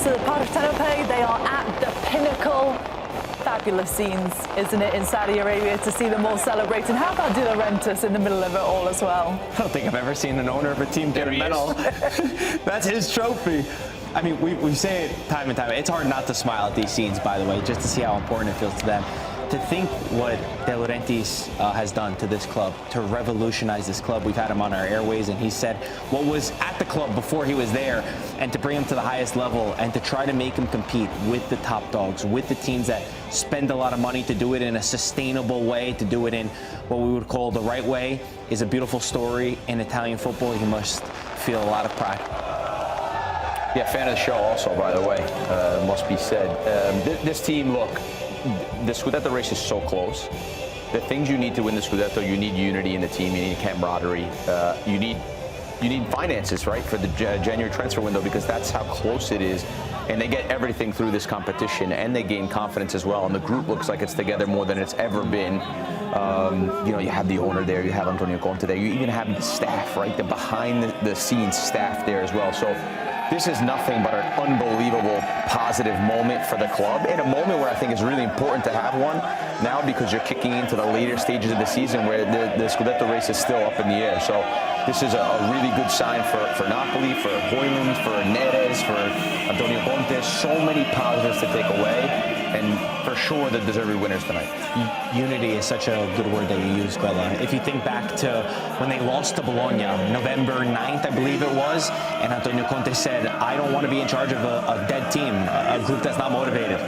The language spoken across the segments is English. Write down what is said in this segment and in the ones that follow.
to the Partenope. They are at the pinnacle. Fabulous scenes, isn't it, in Saudi Arabia to see them all celebrating. How about De Laurentiis in the middle of it all as well? I don't think I've ever seen an owner of a team get a medal. That's his trophy. I mean, we say it time and time. It's hard not to smile at these scenes, by the way, just to see how important it feels to them. To think what De Laurentiis has done to this club, to revolutionize this club. We've had him on our airways, and he said what was at the club before he was there, and to bring him to the highest level, and to try to make him compete with the top dogs, with the teams that spend a lot of money, to do it in a sustainable way, to do it in what we would call the right way, is a beautiful story in Italian football. He must feel a lot of pride. Yeah, fan of the show also, by the way, must be said. This team, look, the Scudetto race is so close. The things you need to win the Scudetto, you need unity in the team, you need camaraderie, you need finances, right, for the January transfer window, because that's how close it is. And they get everything through this competition, and they gain confidence as well. And the group looks like it's together more than it's ever been. You know, you have the owner there, you have Antonio Conte there, you even have the staff, right, the behind-the-scenes staff there as well. So this is nothing but an unbelievable positive moment for the club, and a moment where I think it's really important to have one now, because you're kicking into the later stages of the season where the Scudetto race is still up in the air. So this is a really good sign for Napoli, for Højlund, for Neres, for Antonio Conte. So many positives to take away, and for sure the deserving winners tonight. Unity is such a good word that you use, Grella. If you think back to when they lost to Bologna, November 9th, I believe it was, and Antonio Conte said, I don't want to be in charge of a dead team, a group that's not motivated.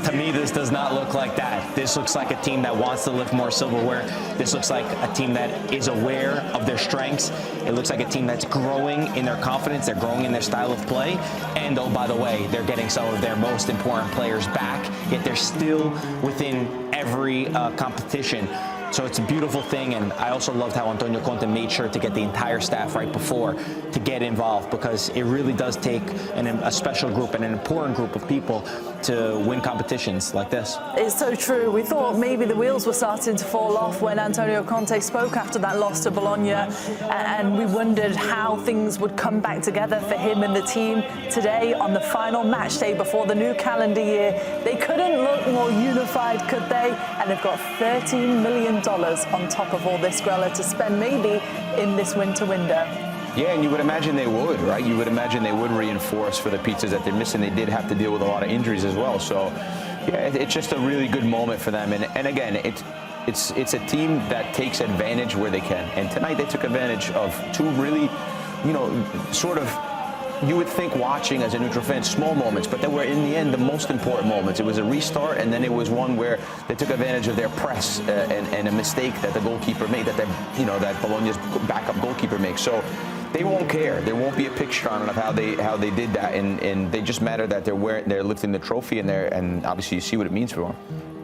To me, this does not look like that. This looks like a team that wants to lift more silverware. This looks like a team that is aware of their strengths. It looks like a team that's growing in their confidence. They're growing in their style of play. And, oh, by the way, they're getting some of their most important players back, yet they're still within every competition. So it's a beautiful thing, and I also loved how Antonio Conte made sure to get the entire staff right before to get involved, because it really does take a special group and an important group of people to win competitions like this. It's so true. We thought maybe the wheels were starting to fall off when Antonio Conte spoke after that loss to Bologna, and we wondered how things would come back together for him and the team today on the final match day before the new calendar year. They couldn't look more unified, could they? And they've got $13 million on top of all this, Grella, to spend maybe in this winter window. Yeah, and you would imagine they would, right? You would imagine they would reinforce for the pizzas that they're missing. They did have to deal with a lot of injuries as well. So, yeah, it's just a really good moment for them. And again, it's a team that takes advantage where they can. And tonight they took advantage of two really, you know, sort of, you would think watching as a neutral fan, small moments, but they were in the end the most important moments. It was a restart, and then it was one where they took advantage of their press and a mistake that the goalkeeper made, that Bologna's backup goalkeeper makes. So they won't care. There won't be a picture on it of how they did that, and they just matter that they're lifting the trophy in there, and obviously you see what it means for them.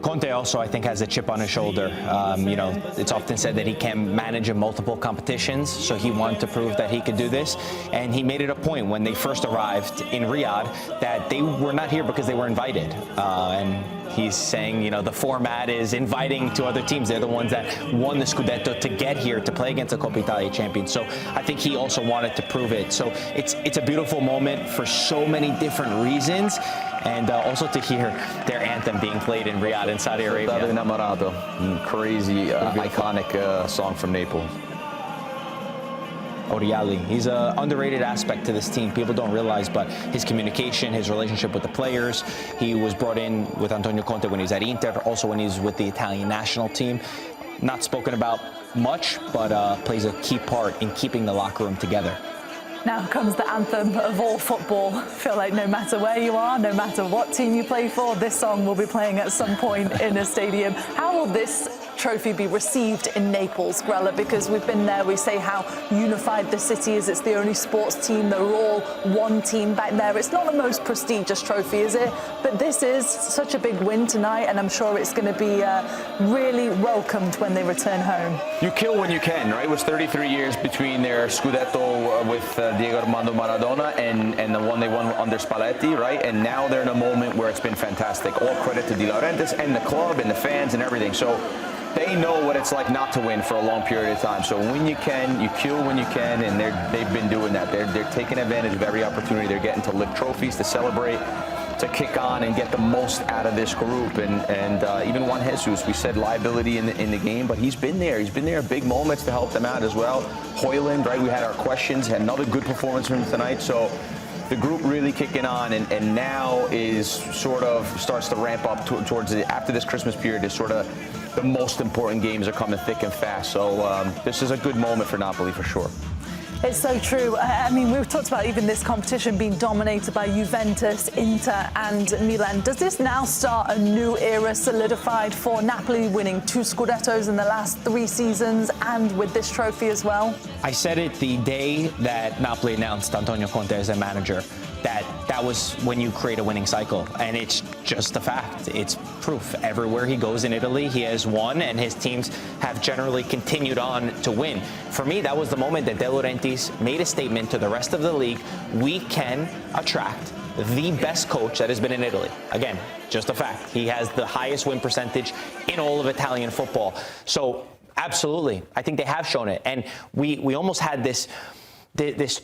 Conte also, I think, has a chip on his shoulder. You know, it's often said that he can manage in multiple competitions, so he wanted to prove that he could do this. And he made it a point when they first arrived in Riyadh that they were not here because they were invited. And he's saying, you know, the format is inviting to other teams. They're the ones that won the Scudetto to get here to play against the Coppa Italia champions. So I think he also wanted to prove it. So it's a beautiful moment for so many different reasons. And also to hear their anthem being played in Riyadh in Saudi Arabia. Innamorato, crazy, iconic song from Naples. Oriali, he's an underrated aspect to this team. People don't realize, but his communication, his relationship with the players. He was brought in with Antonio Conte when he was at Inter, also when he was with the Italian national team. Not spoken about much, but plays a key part in keeping the locker room together. Now comes the anthem of all football. I feel like no matter where you are, no matter what team you play for, this song will be playing at some point in a stadium. How will this trophy be received in Naples, Grella? Because we've been there, we say how unified the city is. It's the only sports team. They're all one team back there. It's not the most prestigious trophy, is it? But this is such a big win tonight, and I'm sure it's going to be really welcomed when they return home. You kill when you can, right? It was 33 years between their Scudetto with Diego Armando Maradona and the one they won under Spalletti, right? And now they're in a moment where it's been fantastic. All credit to De Laurentiis and the club and the fans and everything. So they know what it's like not to win for a long period of time. So when you can, you kill when you can, and they've been doing that. They're taking advantage of every opportunity they're getting to lift trophies, to celebrate, to kick on and get the most out of this group. And even Juan Jesus, we said liability in the game, but he's been there. He's been there at big moments to help them out as well. Hoyland, right? We had our questions, had another good performance from him tonight. So the group really kicking on, and now is sort of starts to ramp up towards after this Christmas period. Is sort of the most important games are coming thick and fast. So this is a good moment for Napoli for sure. It's so true. I mean, we've talked about even this competition being dominated by Juventus, Inter and Milan. Does this now start a new era solidified for Napoli, winning 2 Scudettos in the last 3 seasons and with this trophy as well? I said it the day that Napoli announced Antonio Conte as a manager, that was when you create a winning cycle. And it's just a fact. It's proof. Everywhere he goes in Italy, he has won, and his teams have generally continued on to win. For me, that was the moment that De Laurentiis made a statement to the rest of the league. We can attract the best coach that has been in Italy. Again, just a fact. He has the highest win percentage in all of Italian football. So absolutely, I think they have shown it. And we almost had this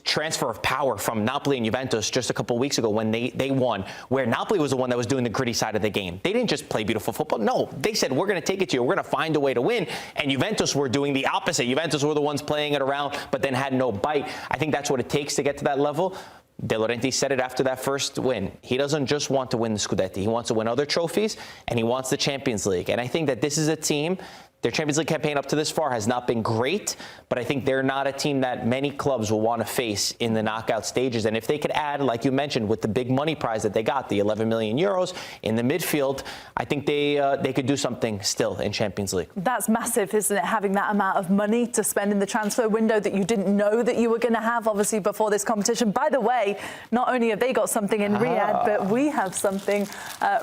transfer of power from Napoli and Juventus just a couple of weeks ago when they won, where Napoli was the one that was doing the gritty side of the game. They didn't just play beautiful football. No, they said, we're going to take it to you. We're going to find a way to win. And Juventus were doing the opposite. Juventus were the ones playing it around, but then had no bite. I think that's what it takes to get to that level. De Laurentiis said it after that first win. He doesn't just want to win the Scudetti. He wants to win other trophies, and he wants the Champions League. And I think that this is a team. Their Champions League campaign up to this far has not been great, but I think they're not a team that many clubs will want to face in the knockout stages. And if they could add, like you mentioned, with the big money prize that they got, the 11 million euros in the midfield, I think they could do something still in Champions League. That's massive, isn't it? Having that amount of money to spend in the transfer window that you didn't know that you were going to have, obviously, before this competition. By the way, not only have they got something in Riyadh, but we have something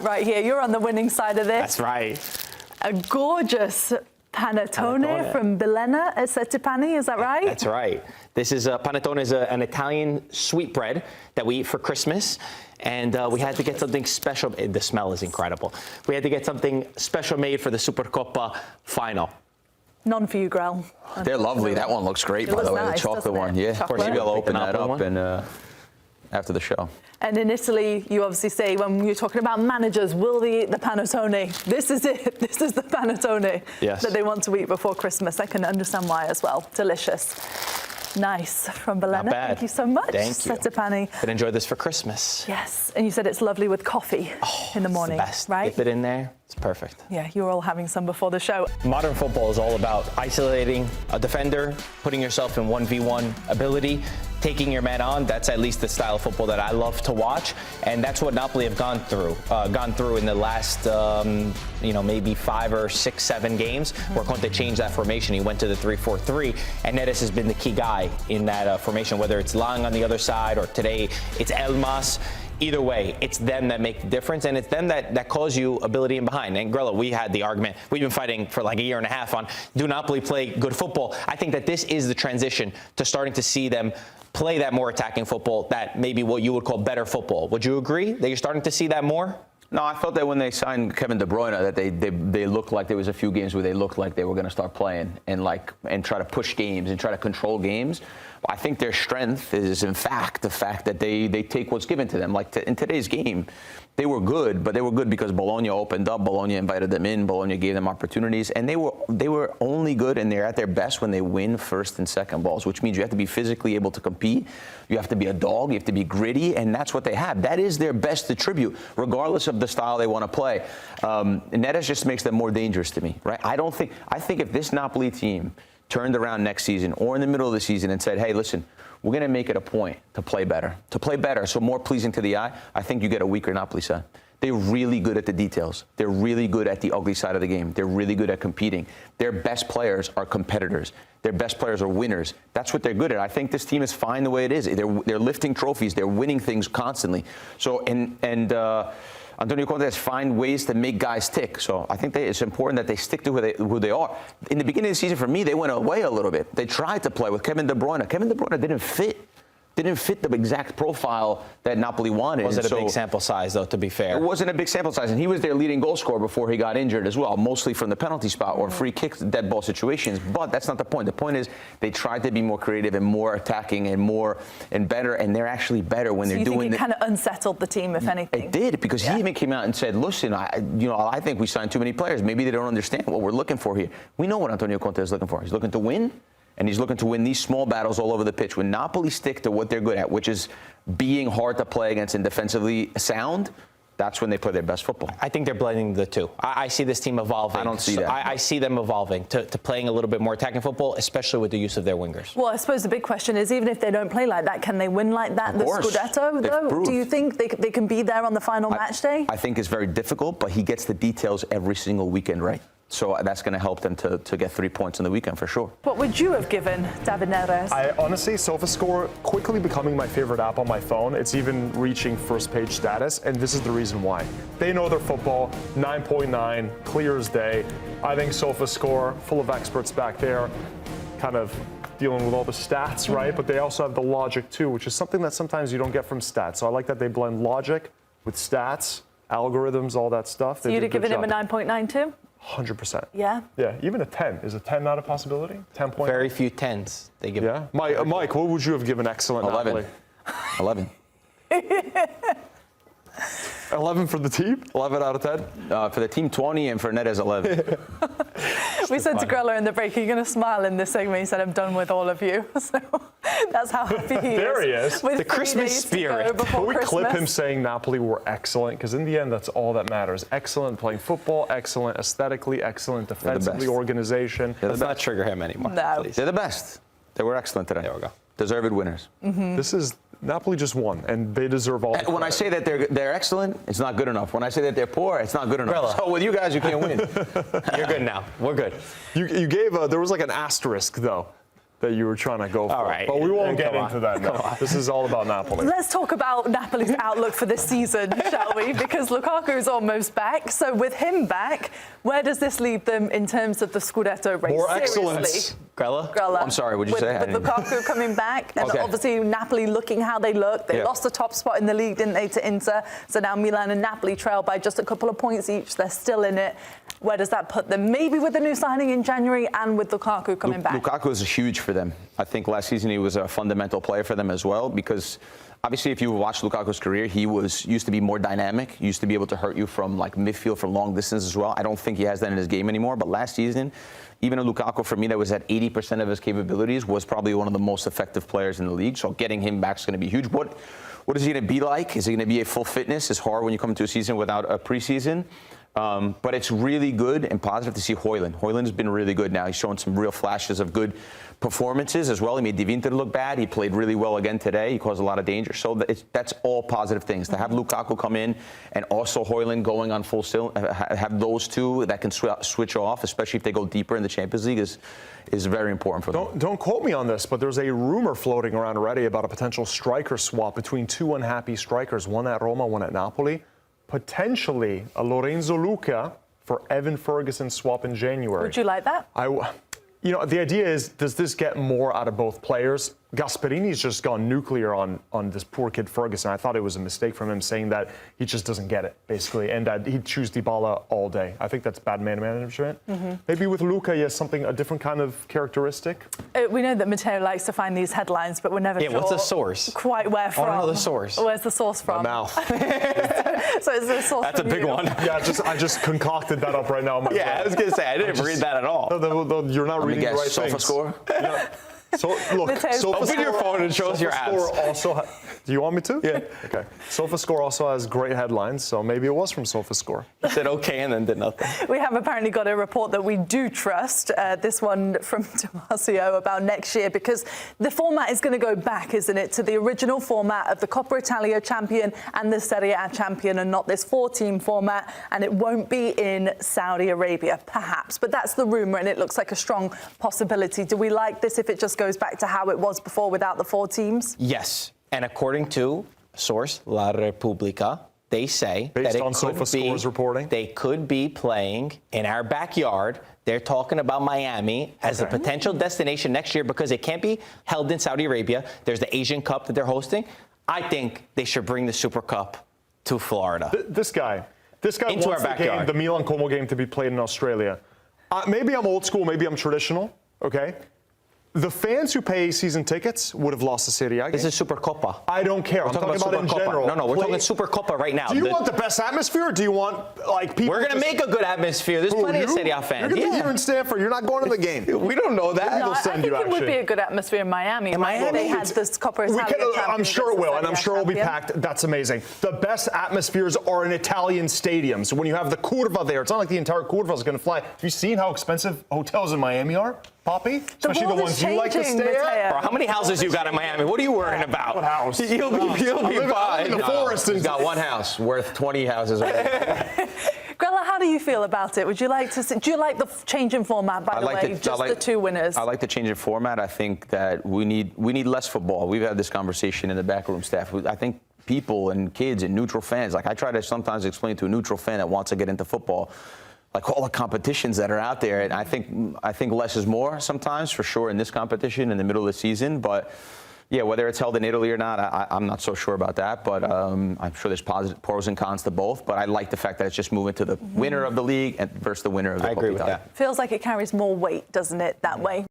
right here. You're on the winning side of this. That's right. A gorgeous panettone from Bologna at Settipani, is that right? That's right. This is panettone is an Italian sweetbread that we eat for Christmas, and we had to get something special. The smell is incredible. We had to get something special made for the Supercoppa final. None for you, Grell. They're lovely. That one looks great, by the way. Nice, the chocolate one. Yeah, of course. Maybe I'll open that up and after the show. And in Italy, you obviously say, when you're talking about managers, will they eat the panettone? This is it. This is the panettone that they want to eat before Christmas. I can understand why as well. Delicious. Nice. From Bologna. Thank you so much. Thank you. Settipani. But enjoy this for Christmas. Yes. And you said it's lovely with coffee in the morning, it's the best. right? Dip it in there. It's perfect. Yeah, you were all having some before the show. Modern football is all about isolating a defender, putting yourself in 1v1 ability, taking your man on. That's at least the style of football that I love to watch, and that's what Napoli have gone through in the last, maybe 5 or 6, 7 games, where Conte changed that formation. He went to the 3-4-3, and Neres has been the key guy in that formation, whether it's Lang on the other side or today it's Elmas. Either way, it's them that make the difference, and it's them that cause you ability in behind. And Grella, we had the argument. We've been fighting for like a year and a half on, do Napoli play good football? I think that this is the transition to starting to see them play that more attacking football, that maybe what you would call better football. Would you agree that you're starting to see that more? No, I thought that when they signed Kevin De Bruyne, that they looked like there was a few games where they looked like they were going to start playing and try to push games and try to control games. I think their strength is, in fact, the fact that they take what's given to them. Like in today's game, they were good, but they were good because Bologna opened up. Bologna invited them in. Bologna gave them opportunities, and they were only good and they're at their best when they win first and second balls, which means you have to be physically able to compete. You have to be a dog. You have to be gritty, and that's what they have. That is their best attribute, regardless of the style they want to play. And that just makes them more dangerous to me, right? I think if this Napoli team turned around next season or in the middle of the season and said, hey, listen, we're going to make it a point to play better, so more pleasing to the eye, I think you get a weaker Napoli side. They're really good at the details. They're really good at the ugly side of the game. They're really good at competing. Their best players are competitors. Their best players are winners. That's what they're good at. I think this team is fine the way it is. They're lifting trophies. They're winning things constantly. So, Antonio Conte has found ways to make guys tick. So I think it's important that they stick to who they are. In the beginning of the season, for me, they went away a little bit. They tried to play with Kevin De Bruyne. Kevin De Bruyne didn't fit didn't fit the exact profile that Napoli wanted. Was it a big sample size, though, to be fair? It wasn't a big sample size, and he was their leading goal scorer before he got injured as well, mostly from the penalty spot or free kicks, dead ball situations. But that's not the point. The point is they tried to be more creative and more attacking and better, and they're actually better when they're doing it. You think it kind of unsettled the team, if anything? It did, because he even came out and said, listen, I think we signed too many players. Maybe they don't understand what we're looking for here. We know what Antonio Conte is looking for. He's looking to win. And he's looking to win these small battles all over the pitch. When Napoli stick to what they're good at, which is being hard to play against and defensively sound, that's when they play their best football. I think they're blending the two. I see this team evolving. I don't see that. I see them evolving to playing a little bit more attacking football, especially with the use of their wingers. Well, I suppose the big question is, even if they don't play like that, can they win like that? The Scudetto, though? Do you think they can be there on the final match day? I think it's very difficult, but he gets the details every single weekend right. So that's going to help them to get 3 points in the weekend for sure. What would you have given David Neres? I honestly, SofaScore quickly becoming my favorite app on my phone. It's even reaching first page status, and this is the reason why. They know their football, 9.9, clear as day. I think SofaScore, full of experts back there, kind of dealing with all the stats, right? But they also have the logic too, which is something that sometimes you don't get from stats. So I like that they blend logic with stats, algorithms, all that stuff. So you'd have given him a 9.9 too? 100%. Yeah? Yeah, even a 10. Is a 10 not a possibility? 10 point? Very few 10s they give. Yeah? Mike, what would you have given excellent 11. 11. 11 for the team? 11 out of 10? For the team, 20, and for Neres, 11. We said to Grella in the break, you're going to smile in this segment. He said, I'm done with all of you. So that's how happy he is. There he is. With the Christmas spirit. Can we Christmas. clip him saying Napoli were excellent? Because in the end, that's all that matters. Excellent playing football, excellent aesthetically, excellent defensively, organization. Let's not trigger him anymore. No. Please. They're the best. They were excellent today. There we go. Deserved winners. Mm-hmm. This is Napoli just won, and they deserve all the When I credit. say that they're excellent, it's not good enough. When I say that they're poor, it's not good enough. Grella. So with you guys, you can't win. You're good now. We're good. You gave there was like an asterisk though that you were trying to go for. All right. But we won't get Come into on. that now. This is all about Napoli. Let's talk about Napoli's outlook for this season, shall we? Because Lukaku's almost back. So with him back, where does this leave them in terms of the Scudetto race? More Seriously. excellence. Grella? Grella. I'm sorry, what'd you say? I With didn't- Lukaku coming back, and Okay. obviously Napoli looking how they look. They Yeah. lost the top spot in the league, didn't they, to Inter? So now Milan and Napoli trail by just a couple of points each. They're still in it. Where does that put them? Maybe with the new signing in January and with Lukaku coming back. Lukaku is huge for them. I think last season he was a fundamental player for them as well, because obviously if you watch Lukaku's career, he used to be more dynamic, used to be able to hurt you from like midfield from long distance as well. I don't think he has that in his game anymore, but last season, even a Lukaku for me that was at 80% of his capabilities was probably one of the most effective players in the league. So getting him back is going to be huge. What is he going to be like? Is he going to be a full fitness? It's hard when you come into a season without a preseason. But it's really good and positive to see Højlund. Højlund's been really good now. He's shown some real flashes of good performances as well. He made Divinter look bad. He played really well again today. He caused a lot of danger. So that's all positive things. To have Lukaku come in and also Højlund going on full still, have those two that can switch off, especially if they go deeper in the Champions League, is very important for them. Don't quote me on this, but there's a rumor floating around already about a potential striker swap between two unhappy strikers, one at Roma, one at Napoli. Potentially a Lorenzo Luca for Evan Ferguson swap in January. Would you like that? The idea is, does this get more out of both players? Gasperini's just gone nuclear on this poor kid Ferguson. I thought it was a mistake from him saying that he just doesn't get it, basically, and that he'd choose Dybala all day. I think that's bad man management. Mm-hmm. Maybe with Luca, he has a different kind of characteristic. We know that Matteo likes to find these headlines, but we're never sure. What's the source? Quite where from. I want to know the source. Where's the source from? My mouth. So it's the source That's a from big you. one. Yeah, I just concocted that up right now. In my Yeah, I was going to say, I didn't read that at all. No, you're not reading the right things. SofaScore? So look, Mateo's Open your phone and show us your SofaScore apps. Do you want me to? Yeah. Okay. SofaScore also has great headlines, so maybe it was from SofaScore. He said okay and then did nothing. We have apparently got a report that we do trust, this one from Tomasio, about next year, because the format is going to go back, isn't it, to the original format of the Coppa Italia champion and the Serie A champion, and not this 4-team format, and it won't be in Saudi Arabia, perhaps. But that's the rumour, and it looks like a strong possibility. Do we like this if it just goes back to how it was before without the 4 teams? Yes. And according to source La Repubblica, they say Based that on SofaScore's reporting? they could be playing in our backyard. They're talking about Miami as a potential destination next year because it can't be held in Saudi Arabia. There's the Asian Cup that they're hosting. I think they should bring the Super Cup to Florida. This guy Into wants our backyard. the Milan-Como game to be played in Australia. Maybe I'm old school, maybe I'm traditional, okay? The fans who pay season tickets would have lost the Serie A game. This is Supercoppa. I don't care. I'm talking about in Supercoppa. general. No, we're talking Supercoppa right now. Do you want the best atmosphere, or do you want, like, people... We're going to make a good atmosphere. There's plenty of Serie A fans. You're going to be here in Stanford. You're not going to the game. We don't know that. No, I think it would be a good atmosphere in Miami. They had this Coppa Italia I'm sure it will, and I'm sure it'll be champion. packed. That's amazing. The best atmospheres are in Italian stadiums. When you have the curva there, it's not like the entire curva is going to fly. Have you seen how expensive hotels in Miami are, Poppy? Especially the ones you like to stay at. Bro, how many houses you got in Miami? What are you worrying about? What house? You'll be fine. in the forest. He's got one house worth 20 houses. Grella, how do you feel about it? Would you like to see, do you like the change in format, by the way, the two winners? I like the change in format. I think that we need less football. We've had this conversation in the backroom staff. I think people and kids and neutral fans, like I try to sometimes explain to a neutral fan that wants to get into football, like all the competitions that are out there. And I think less is more sometimes, for sure, in this competition in the middle of the season. But yeah, whether it's held in Italy or not, I'm not so sure about that. But I'm sure there's pros and cons to both. But I like the fact that it's just moving to the winner of the league versus the winner of the Coppa Italia. Feels like it carries more weight, doesn't it, that way?